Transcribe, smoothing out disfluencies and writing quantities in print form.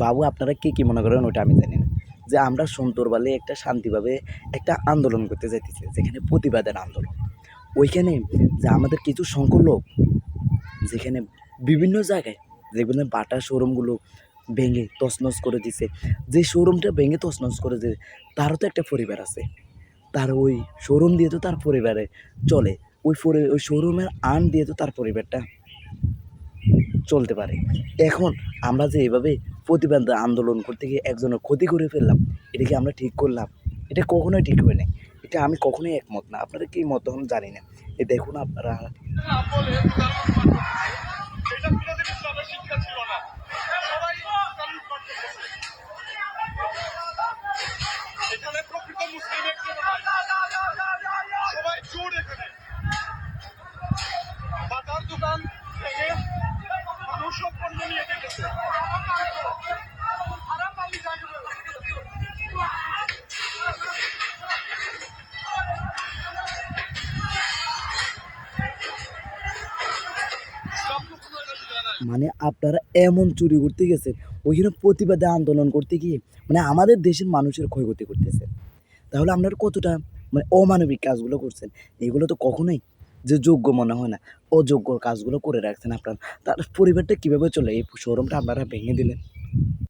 বাবু আপনারা কে কী মনে করেন ওটা আমি জানি না। যে আমরা সন্তর্বালে একটা শান্তিভাবে একটা আন্দোলন করতে যাইতেছি, যেখানে প্রতিবাদের আন্দোলন। ওইখানে যে আমাদের কিছু সংখ্যক লোক যেখানে বিভিন্ন জায়গায় যেগুলো বাটা শোরুমগুলো ভেঙে তছনছ করে দিছে, যে শোরুমটা ভেঙে তছনছ করে দিছে তারও তো একটা পরিবার আছে। তার ওই শোরুম দিয়ে তো তার পরিবারে চলে। ওই শোরুমের আর্ন দিয়ে তো তার পরিবারটা চলতে পারে। এখন আমরা যে এভাবে প্রতিবাদ আন্দোলন করতে গিয়ে একজনের ক্ষতি করে ফেললাম, এটা কি আমরা ঠিক করলাম? এটা কখনোই ঠিক হয় নাই। এটা আমি কখনোই একমত না। আপনারা কি মত হন জানি না। এই দেখুন আপনারা এটা কোনোদিন ইসলামের শিক্ষা ছিল না। সবাই তালুক করতেছে। এখানে প্রকৃত মুসলিম একজন নাই, সবাই চোর। এখানে বাটার দোকান থেকে মানুষ সব পণ্য নিয়ে যেতেছে। মানে আপনারা এমন চুরি করতে গেছেন, ওইখানে প্রতিবাদে আন্দোলন করতে গিয়ে মানে আমাদের দেশের মানুষের ক্ষয়ক্ষতি করতেছেন। তাহলে আপনারা কতটা মানে অমানবিক কাজগুলো করছেন। এগুলো তো কখনোই যে যোগ্য মনে হয় না। অযোগ্য কাজগুলো করে রাখছেন আপনারা। তার পরিবারটা কীভাবে চলে? এই শোরুমটা আপনারা ভেঙে দিলেন।